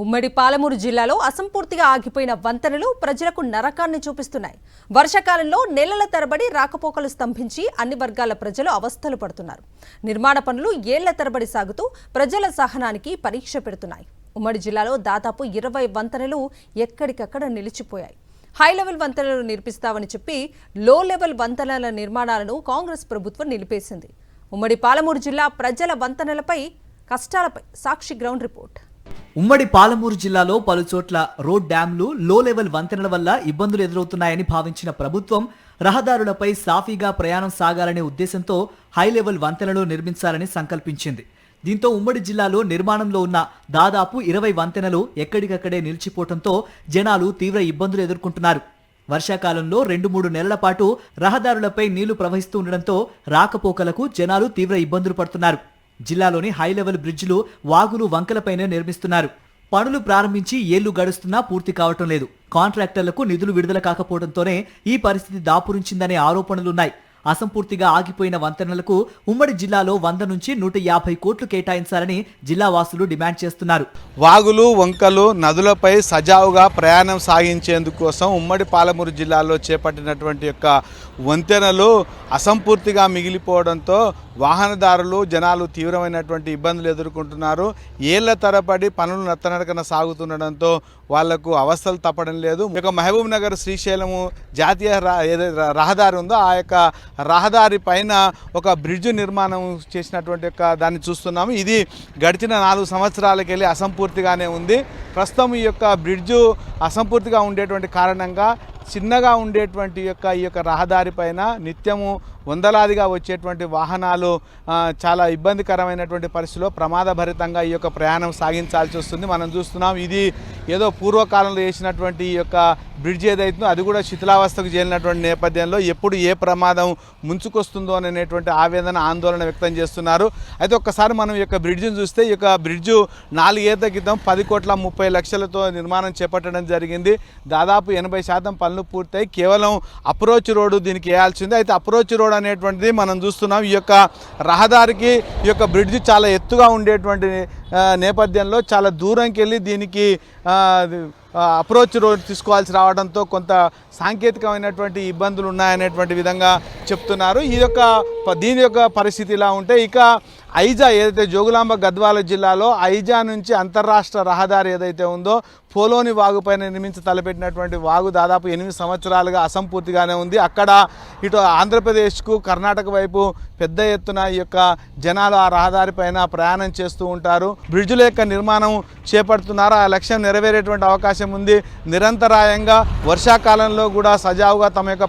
ఉమ్మడి పాలమూరు జిల్లాలో అసంపూర్తిగా ఆగిపోయిన వంతెనలు ప్రజలకు నరకాన్ని చూపిస్తున్నాయి. వర్షాకాలంలో నెలల తరబడి రాకపోకలు స్తంభించి అన్ని వర్గాల ప్రజలు అవస్థలు పడుతున్నారు. నిర్మాణ పనులు ఏళ్ల తరబడి సాగుతూ ప్రజల సహనానికి పరీక్ష పెడుతున్నాయి. ఉమ్మడి జిల్లాలో దాదాపు 20 వంతెనలు ఎక్కడికక్కడ నిలిచిపోయాయి. హై లెవెల్ వంతెనలు నిర్మిస్తామని చెప్పి లో లెవెల్ వంతెనల నిర్మాణాలను కాంగ్రెస్ ప్రభుత్వం నిలిపేసింది. ఉమ్మడి పాలమూరు జిల్లా ప్రజల వంతెనలపై కష్టాలపై సాక్షి గ్రౌండ్ రిపోర్ట్. ఉమ్మడి పాలమూరు జిల్లాలో పలుచోట్ల రోడ్ డ్యాంలు లో లెవెల్ వంతెనల వల్ల ఇబ్బందులు ఎదురవుతున్నాయని భావించిన ప్రభుత్వం రహదారులపై సాఫీగా ప్రయాణం సాగాలనే ఉద్దేశంతో హై లెవెల్ వంతెనలు నిర్మించాలని సంకల్పించింది. దీంతో ఉమ్మడి జిల్లాలో నిర్మాణంలో ఉన్న దాదాపు 20 వంతెనలు ఎక్కడికక్కడే నిలిచిపోవడంతో జనాలు తీవ్ర ఇబ్బందులు ఎదుర్కొంటున్నారు. వర్షాకాలంలో 2-3 నెలల పాటు రహదారులపై నీళ్లు ప్రవహిస్తూ ఉండడంతో రాకపోకలకు జనాలు తీవ్ర ఇబ్బందులు పడుతున్నారు. జిల్లాలోని హై లెవెల్ బ్రిడ్జిలు వాగులు వంకలపైనే నిర్మిస్తున్నారు. పనులు ప్రారంభించి ఏళ్లు గడుస్తున్నా పూర్తి కావటం లేదు. కాంట్రాక్టర్లకు నిధులు విడుదల కాకపోవడంతోనే ఈ పరిస్థితి దాపురించిందనే ఆరోపణలున్నాయి. అసంపూర్తిగా ఆగిపోయిన వంతెనలకు ఉమ్మడి జిల్లాలో 100 నుంచి 150 కోట్లు కేటాయించాలని జిల్లా వాసులు డిమాండ్ చేస్తున్నారు. వాగులు వంకలు నదులపై సజావుగా ప్రయాణం సాగించేందుకు కోసం ఉమ్మడి పాలమూరు జిల్లాలో చేపట్టినటువంటి యొక్క వంతెనలు అసంపూర్తిగా మిగిలిపోవడంతో వాహనదారులు జనాలు తీవ్రమైనటువంటి ఇబ్బందులు ఎదుర్కొంటున్నారు. ఏళ్ల తరబడి పనులు నత్తనడకన సాగుతుండడంతో వాళ్లకు అవస్థలు తప్పడం లేదు. ఇక మహబూబ్ నగర్ శ్రీశైలము జాతీయ రహదారి ఉందో ఆ యొక్క రహదారి పైన ఒక బ్రిడ్జ్ నిర్మాణం చేసినటువంటి యొక్క దాన్ని చూస్తున్నాము. ఇది గడిచిన 4 సంవత్సరాలకెళ్ళి అసంపూర్తిగానే ఉంది. ప్రస్తుతం ఈ యొక్క బ్రిడ్జు అసంపూర్తిగా ఉండేటువంటి కారణంగా చిన్నగా ఉండేటువంటి ఈ యొక్క రహదారి పైన నిత్యము వందలాదిగా వచ్చేటువంటి వాహనాలు చాలా ఇబ్బందికరమైనటువంటి పరిస్థితిలో ప్రమాదభరితంగా ఈ యొక్క ప్రయాణం సాగించాల్సి వస్తుంది. మనం చూస్తున్నాం ఇది ఏదో పూర్వకాలంలో వేసినటువంటి ఈ యొక్క బ్రిడ్జ్ ఏదైతుందో అది కూడా శిథిలావస్థకు చేరినటువంటి నేపథ్యంలో ఎప్పుడు ఏ ప్రమాదం ముంచుకొస్తుందో అనేటువంటి ఆవేదన ఆందోళన వ్యక్తం చేస్తున్నారు. అయితే ఒక్కసారి మనం ఈ యొక్క బ్రిడ్జిని చూస్తే ఈ యొక్క బ్రిడ్జు 4 ఏళ్ల క్రితం 10,30,00,000తో నిర్మాణం చేపట్టడం జరిగింది. దాదాపు 80% పనులు పూర్తయి కేవలం అప్రోచ్ రోడ్డు దీనికి వేయాల్సింది. అయితే అప్రోచ్ రోడ్ అనేటువంటిది మనం చూస్తున్నాం. ఈ యొక్క రహదారికి ఈ యొక్క బ్రిడ్జ్ చాలా ఎత్తుగా ఉండేటువంటి నేపథ్యంలో చాలా దూరంకి వెళ్ళి దీనికి అప్రోచ్ రోడ్ తీసుకోవాల్సి రావడంతో కొంత సాంకేతికమైనటువంటి ఇబ్బందులు ఉన్నాయనేటువంటి విధంగా చెప్తున్నారు. దీని యొక్క పరిస్థితి ఇలా ఉంటే ఇక ఐజా ఏదైతే జోగులాంబ గద్వాల జిల్లాలో ఐజా నుంచి అంతర్రాష్ట్ర రహదారి ఏదైతే ఉందో పోలోని వాగు పైన నిర్మించి తలపెట్టినటువంటి వాగు దాదాపు 8 సంవత్సరాలుగా అసంపూర్తిగానే ఉంది. అక్కడ ఇటు ఆంధ్రప్రదేశ్కు కర్ణాటక వైపు పెద్ద ఎత్తున ఈ యొక్క జనాలు ఆ రహదారి పైన ప్రయాణం చేస్తూ ఉంటారు. బ్రిడ్జుల యొక్క నిర్మాణం చేపడుతున్నారు. ఆ లక్ష్యం నెరవేరేటువంటి అవకాశం ఉంది. నిరంతరాయంగా వర్షాకాలంలో కూడా సజావుగా తమ యొక్క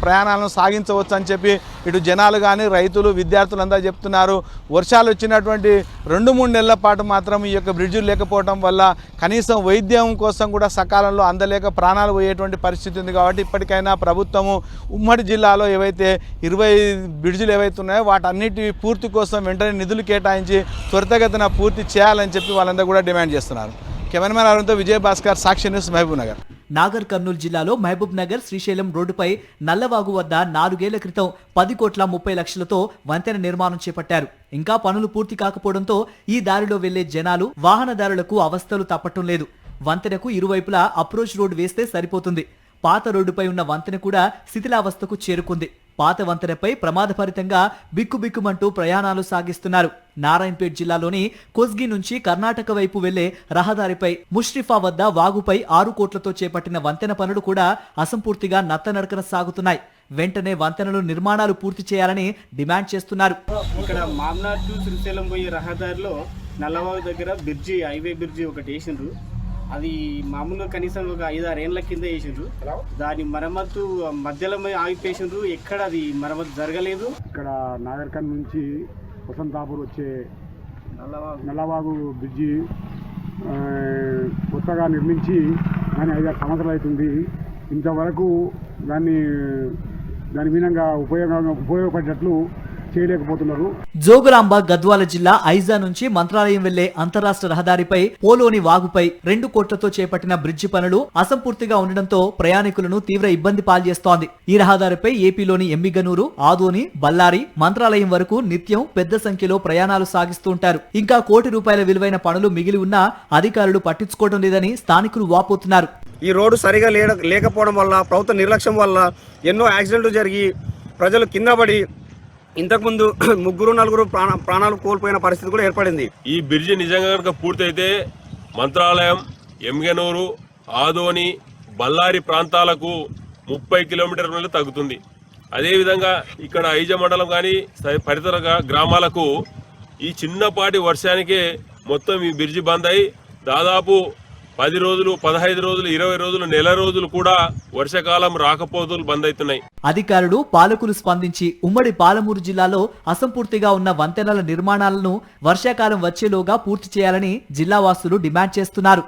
ప్రయాణాలను సాగించవచ్చు అని చెప్పి ఇటు జనాలు కానీ రైతులు విద్యార్థులంతా చెప్తున్నారు. వర్షాలు వచ్చినటువంటి 2-3 నెలల పాటు మాత్రం ఈ యొక్క బ్రిడ్జులు లేకపోవడం వల్ల కనీసం వైద్యం కోసం కూడా సకాలంలో అందలేక ప్రాణాలు పోయేటువంటి పరిస్థితి ఉంది. కాబట్టి ఇప్పటికైనా ప్రభుత్వము ఉమ్మడి జిల్లాలో ఏవైతే 20 బ్రిడ్జులు ఏవైతే ఉన్నాయో వాటన్నిటి పూర్తి కోసం వెంటనే నిధులు కేటాయించి త్వరితగతిన పూర్తి చేయాలని చెప్పి వాళ్ళందరూ కూడా డిమాండ్ చేస్తున్నారు. కెమెరామెన్ అరుణ్తో విజయ్ భాస్కర్, సాక్షి న్యూస్, మహబూబ్ నగర్. నాగర్ కర్నూలు జిల్లాలో మహబూబ్ నగర్ శ్రీశైలం రోడ్డుపై నల్లవాగు వద్ద 4 ఏళ్ల క్రితం 10,30,00,000తో వంతెన నిర్మాణం చేపట్టారు. ఇంకా పనులు పూర్తి కాకపోవడంతో ఈ దారిలో వెళ్లే జనాలు వాహనదారులకు అవస్థలు తప్పటం లేదు. వంతెనకు ఇరువైపులా అప్రోచ్ రోడ్ వేస్తే సరిపోతుంది. పాత రోడ్డుపై ఉన్న వంతెన కూడా శిథిలావస్థకు చేరుకుంది. పాత వంతెనపై ప్రమాదభరితంగా బిక్కుబిక్కుమంటూ ప్రయాణాలు సాగిస్తున్నారు. నారాయణపేట్ జిల్లాలోని కొస్గి నుంచి కర్ణాటక వైపు వెళ్లే రహదారిపై ముష్రిఫా వద్ద వాగుపై 6 కోట్లతో చేపట్టిన వంతెన పనులు కూడా అసంపూర్తిగా నత్తనడకన సాగుతున్నాయి. వెంటనే వంతెనలు నిర్మాణాలు పూర్తి చేయాలని డిమాండ్ చేస్తున్నారు. ఇక్కడ మామ్నార్ టు శ్రీశైలం పోయే రహదారిలో నల్లవాగు దగ్గర హైవే బ్రిడ్జి ఒకటి వేసిండ్రు. అది మామూలుగా కనీసం ఒక 5-6 ఏళ్ల కింద వేసిండ్రు. దాని మరమ్మతు మధ్యలో ఆగిపోయిండ్రు. ఎక్కడ అది మరమ్మతు జరగలేదు. ఇక్కడ నాగర్కర్నూలు నుంచి వసంతాపూర్ వచ్చే నల్లవాగు బ్రిడ్జి కొత్తగా నిర్మించి దాని 5-6 సంవత్సరాలు అవుతుంది. ఇంతవరకు దాని మీనంగా ఉపయోగపడేటట్లు చేయలేకపోతున్నారు. జోగులాంబ గద్వాల జిల్లా ఐజా నుంచి మంత్రాలయం వెళ్లే అంతరాష్ట్ర రహదారిపై పోలోని వాగుపై 2 కోట్లతో చేపట్టిన బ్రిడ్జి పనులు అసంపూర్తిగా ఉండడంతో ప్రయాణికులను తీవ్ర ఇబ్బంది పాల్చేస్తోంది. ఈ రహదారిపై ఏపీలోని ఎమ్మిగనూరు, ఆదోని, బళ్ళారి, మంత్రాలయం వరకు నిత్యం పెద్ద సంఖ్యలో ప్రయాణాలు సాగిస్తూ ఉంటారు. ఇంకా ₹1 కోటి విలువైన పనులు మిగిలి ఉన్నా అధికారులు పట్టించుకోవడం లేదని స్థానికులు వాపోతున్నారు. ఈ రోడ్డు సరిగా లేకపోవడం వల్ల, ప్రభుత్వ నిర్లక్ష్యం వల్ల ఎన్నో యాక్సిడెంట్లు జరిగి ప్రజలు కింద పడి ఇంతకుముందు 3-4 ప్రాణాలు కోల్పోయిన పరిస్థితి కూడా ఏర్పడింది. ఈ బ్రిడ్జి నిజంగా కనుక పూర్తయితే మంత్రాలయం, ఎమ్గనూరు, ఆదోని, బళ్ళారి ప్రాంతాలకు 30 కిలోమీటర్ల తగ్గుతుంది. అదేవిధంగా ఇక్కడ ఐజ మండలం కానీ పరిసర గ్రామాలకు ఈ చిన్నపాటి వర్షానికే మొత్తం ఈ బ్రిడ్జి బంద్ అయి దాదాపు 10 రోజులు, 15 రోజులు, 20 రోజులు, నెల రోజులు కూడా వర్షాకాలం రాకపోకలు బంద్ అవుతున్నాయి. అధికారులు, పాలకులు స్పందించి ఉమ్మడి పాలమూరు జిల్లాలో అసంపూర్తిగా ఉన్న వంతెనల నిర్మాణాలను వర్షాకాలం వచ్చేలోగా పూర్తి చేయాలని జిల్లావాసులు డిమాండ్ చేస్తున్నారు.